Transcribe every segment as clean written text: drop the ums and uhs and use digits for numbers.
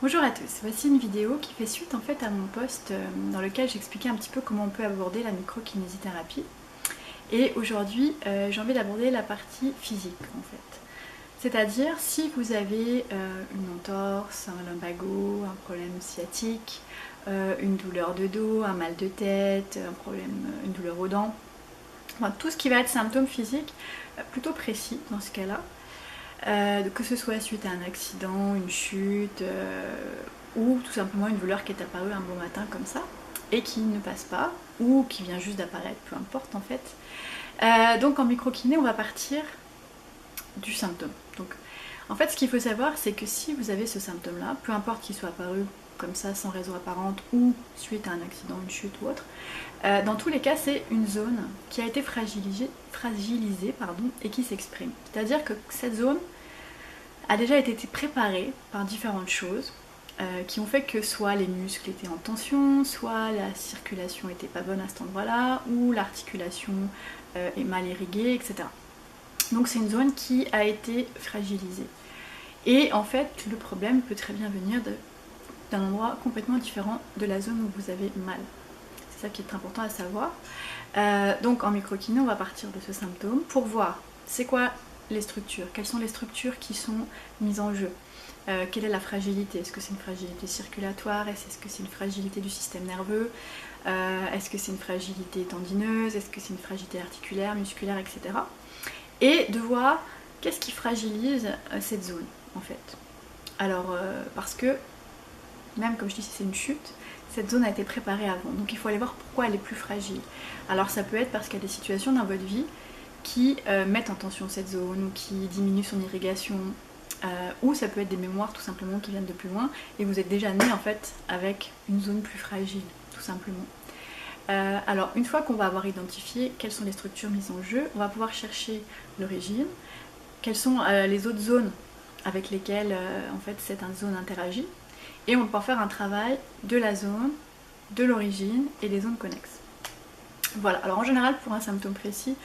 Bonjour à tous, voici une vidéo qui fait suite en fait à mon post dans lequel j'expliquais un petit peu comment on peut aborder la microkinésithérapie. Et aujourd'hui j'ai envie d'aborder la partie physique en fait. C'est-à-dire si vous avez une entorse, un lumbago, un problème sciatique, une douleur de dos, un mal de tête, un problème, une douleur aux dents, enfin, tout ce qui va être symptômes physiques plutôt précis dans ce cas-là. Que ce soit suite à un accident, une chute ou tout simplement une douleur qui est apparue un beau matin comme ça et qui ne passe pas ou qui vient juste d'apparaître, peu importe en fait. Donc en microkiné on va partir du symptôme. Donc en fait ce qu'il faut savoir c'est que si vous avez ce symptôme là, peu importe qu'il soit apparu comme ça sans raison apparente ou suite à un accident, une chute ou autre, dans tous les cas c'est une zone qui a été fragilisée et qui s'exprime. C'est-à-dire que cette zone a déjà été préparée par différentes choses qui ont fait que soit les muscles étaient en tension, soit la circulation était pas bonne à cet endroit-là, ou l'articulation est mal irriguée, etc. Donc c'est une zone qui a été fragilisée. Et en fait, le problème peut très bien venir d'un endroit complètement différent de la zone où vous avez mal. C'est ça qui est important à savoir. Donc en microkiné, on va partir de ce symptôme pour voir c'est quoi les structures, quelles sont les structures qui sont mises en jeu, quelle est la fragilité, est-ce que c'est une fragilité circulatoire, est-ce que c'est une fragilité du système nerveux, est-ce que c'est une fragilité tendineuse, est-ce que c'est une fragilité articulaire, musculaire, etc. Et de voir qu'est-ce qui fragilise cette zone en fait. Alors parce que même comme je dis si c'est une chute, cette zone a été préparée avant, donc il faut aller voir pourquoi elle est plus fragile. Alors ça peut être parce qu'il y a des situations dans votre vie qui mettent en tension cette zone ou qui diminuent son irrigation, ou ça peut être des mémoires tout simplement qui viennent de plus loin et vous êtes déjà né en fait avec une zone plus fragile tout simplement. Alors une fois qu'on va avoir identifié quelles sont les structures mises en jeu, on va pouvoir chercher l'origine, quelles sont les autres zones avec lesquelles en fait cette zone interagit, et on va pouvoir faire un travail de la zone, de l'origine et des zones connexes. Voilà, alors en général pour un symptôme précis,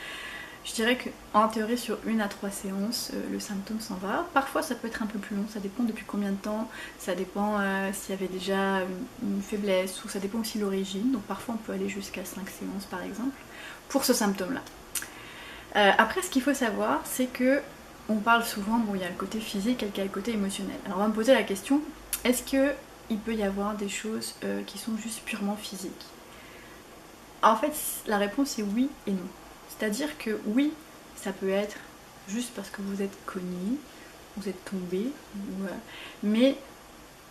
je dirais qu'en théorie sur 1 à 3 séances, le symptôme s'en va. Parfois ça peut être un peu plus long, ça dépend depuis combien de temps, ça dépend s'il y avait déjà une faiblesse, ou ça dépend aussi de l'origine. Donc parfois on peut aller jusqu'à 5 séances par exemple, pour ce symptôme-là. Après ce qu'il faut savoir, c'est que on parle souvent, bon il y a le côté physique et il y a le côté émotionnel. Alors on va me poser la question, est-ce qu'il peut y avoir des choses qui sont juste purement physiques? En fait la réponse est oui et non. C'est-à-dire que oui, ça peut être juste parce que vous êtes cogné, vous êtes tombé, mais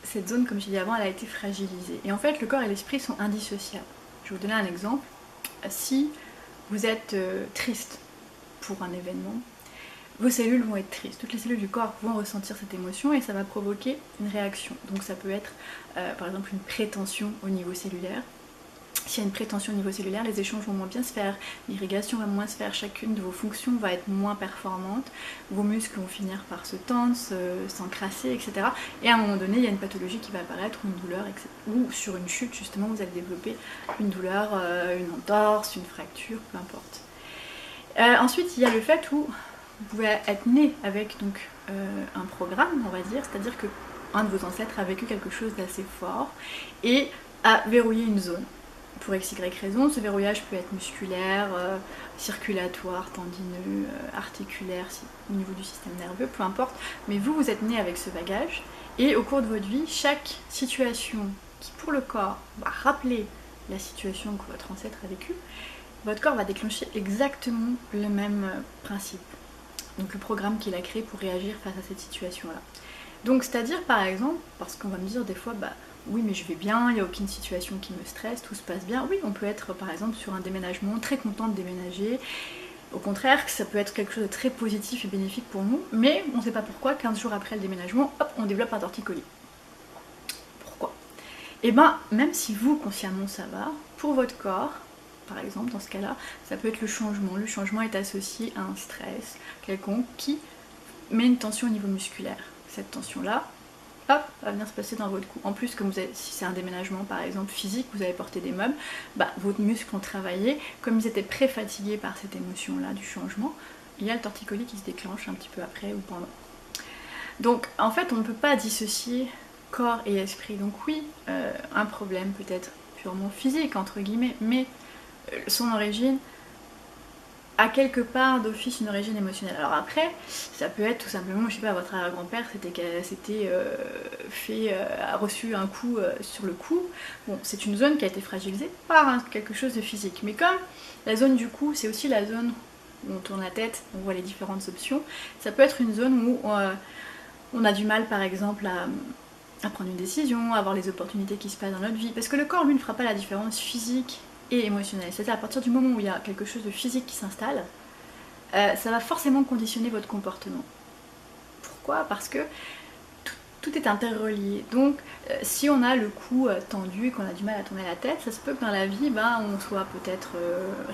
cette zone, comme je l'ai dit avant, elle a été fragilisée. Et en fait, le corps et l'esprit sont indissociables. Je vais vous donner un exemple. Si vous êtes triste pour un événement, vos cellules vont être tristes. Toutes les cellules du corps vont ressentir cette émotion et ça va provoquer une réaction. Donc ça peut être par exemple une prétention au niveau cellulaire. S'il y a une prétention au niveau cellulaire, les échanges vont moins bien se faire, l'irrigation va moins se faire, chacune de vos fonctions va être moins performante, vos muscles vont finir par se tendre, s'encrasser, etc. Et à un moment donné, il y a une pathologie qui va apparaître, ou une douleur, etc. Ou sur une chute, justement, vous allez développer une douleur, une entorse, une fracture, peu importe. Ensuite, il y a le fait où vous pouvez être né avec donc, un programme, on va dire, c'est-à-dire que un de vos ancêtres a vécu quelque chose d'assez fort et a verrouillé une zone. Pour x, y raison, ce verrouillage peut être musculaire, circulatoire, tendineux, articulaire, au niveau du système nerveux, peu importe, mais vous, vous êtes né avec ce bagage, et au cours de votre vie, chaque situation qui pour le corps va rappeler la situation que votre ancêtre a vécue, votre corps va déclencher exactement le même principe. Donc le programme qu'il a créé pour réagir face à cette situation-là. Donc c'est-à-dire par exemple, parce qu'on va me dire des fois, oui mais je vais bien, il n'y a aucune situation qui me stresse, tout se passe bien. Oui, on peut être par exemple sur un déménagement, très content de déménager. Au contraire, ça peut être quelque chose de très positif et bénéfique pour nous, mais on ne sait pas pourquoi, 15 jours après le déménagement, hop, on développe un torticolis. Pourquoi? Et même si vous, consciemment, ça va, pour votre corps, par exemple, dans ce cas-là, ça peut être le changement. Le changement est associé à un stress quelconque qui met une tension au niveau musculaire. Cette tension-là, hop, va venir se passer dans votre cou. En plus, comme vous avez, si c'est un déménagement par exemple physique, vous avez porté des meubles, vos muscles ont travaillé, comme ils étaient pré-fatigués par cette émotion-là du changement, il y a le torticolis qui se déclenche un petit peu après ou pendant. Donc en fait, on ne peut pas dissocier corps et esprit. Donc oui, un problème peut-être purement physique entre guillemets, mais son origine a quelque part d'office une origine émotionnelle. Alors après, ça peut être tout simplement, je sais pas, votre arrière-grand-père a reçu un coup sur le cou. Bon, c'est une zone qui a été fragilisée par quelque chose de physique. Mais comme la zone du cou, c'est aussi la zone où on tourne la tête, on voit les différentes options, ça peut être une zone où on a du mal par exemple à prendre une décision, à avoir les opportunités qui se passent dans notre vie. Parce que le corps, lui, ne fera pas la différence physique et émotionnelle. C'est-à-dire à partir du moment où il y a quelque chose de physique qui s'installe, ça va forcément conditionner votre comportement. Pourquoi? Parce que tout est interrelié. Donc si on a le cou tendu et qu'on a du mal à tourner la tête, ça se peut que dans la vie, on soit peut-être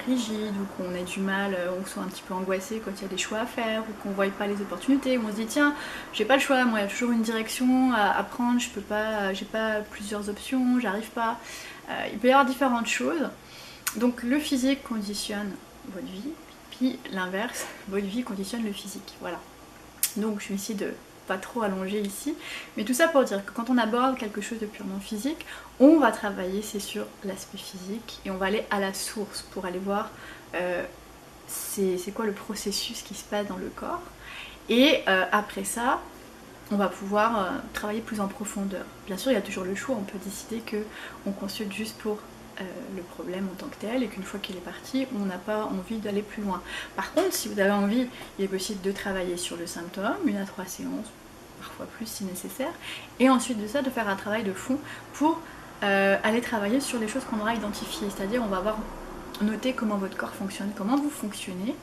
rigide ou qu'on ait du mal, on soit un petit peu angoissé quand il y a des choix à faire ou qu'on ne voit pas les opportunités, ou on se dit tiens, j'ai pas le choix, moi il y a toujours une direction à prendre, je peux pas, j'ai pas plusieurs options, j'arrive pas. Il peut y avoir différentes choses. Donc le physique conditionne votre vie, puis l'inverse, votre vie conditionne le physique. Voilà. Donc je vais essayer de pas trop allonger ici, mais tout ça pour dire que quand on aborde quelque chose de purement physique, on va travailler, c'est sur l'aspect physique, et on va aller à la source pour aller voir c'est quoi le processus qui se passe dans le corps. Et après ça, on va pouvoir travailler plus en profondeur. Bien sûr, il y a toujours le choix, on peut décider qu'on consulte juste pour le problème en tant que tel, et qu'une fois qu'il est parti, on n'a pas envie d'aller plus loin. Par contre, si vous avez envie, il est possible de travailler sur le symptôme, 1 à 3 séances, parfois plus si nécessaire, et ensuite de ça, de faire un travail de fond pour aller travailler sur les choses qu'on aura identifiées, c'est-à-dire on va avoir noté comment votre corps fonctionne, comment vous fonctionnez,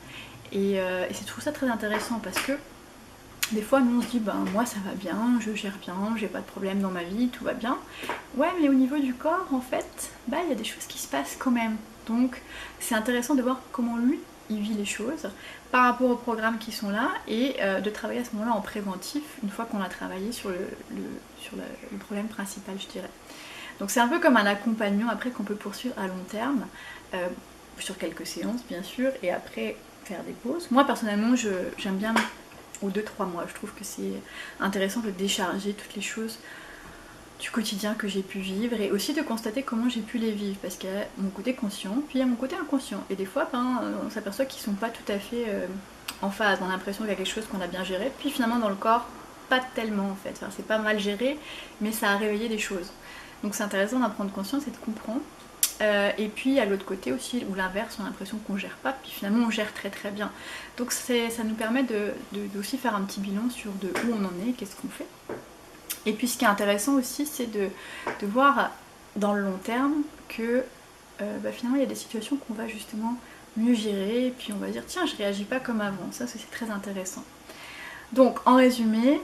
et c'est tout ça très intéressant parce que des fois, nous on se dit, moi ça va bien, je gère bien, j'ai pas de problème dans ma vie, tout va bien. Ouais, mais au niveau du corps, en fait, il y a des choses qui se passent quand même. Donc, c'est intéressant de voir comment lui, il vit les choses par rapport aux programmes qui sont là et de travailler à ce moment-là en préventif, une fois qu'on a travaillé sur le problème principal, je dirais. Donc, c'est un peu comme un accompagnement après qu'on peut poursuivre à long terme, sur quelques séances, bien sûr, et après faire des pauses. Moi, personnellement, j'aime bien ou 2-3 mois. Je trouve que c'est intéressant de décharger toutes les choses du quotidien que j'ai pu vivre et aussi de constater comment j'ai pu les vivre, parce qu'il y a mon côté conscient puis il y a mon côté inconscient, et des fois on s'aperçoit qu'ils sont pas tout à fait en phase. On a l'impression qu'il y a quelque chose qu'on a bien géré, puis finalement dans le corps pas tellement en fait, c'est pas mal géré mais ça a réveillé des choses. Donc c'est intéressant d'en prendre conscience et de comprendre. Et puis à l'autre côté aussi, ou l'inverse, on a l'impression qu'on gère pas, puis finalement on gère très très bien. Donc ça nous permet aussi faire un petit bilan sur de où on en est, qu'est-ce qu'on fait. Et puis ce qui est intéressant aussi, c'est de voir dans le long terme que finalement il y a des situations qu'on va justement mieux gérer, et puis on va dire tiens, je réagis pas comme avant. Ça c'est très intéressant. Donc en résumé,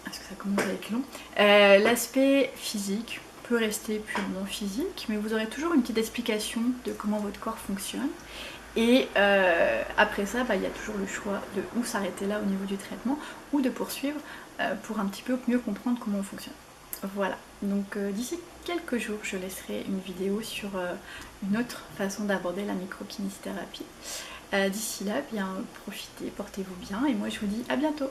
parce que ça commence à être long, l'aspect physique peut rester purement physique, mais vous aurez toujours une petite explication de comment votre corps fonctionne. Et après ça, il y a toujours le choix de où s'arrêter là au niveau du traitement, ou de poursuivre pour un petit peu mieux comprendre comment on fonctionne. Voilà, donc d'ici quelques jours, je laisserai une vidéo sur une autre façon d'aborder la microkinésithérapie. D'ici là, bien profitez, portez-vous bien, et moi je vous dis à bientôt.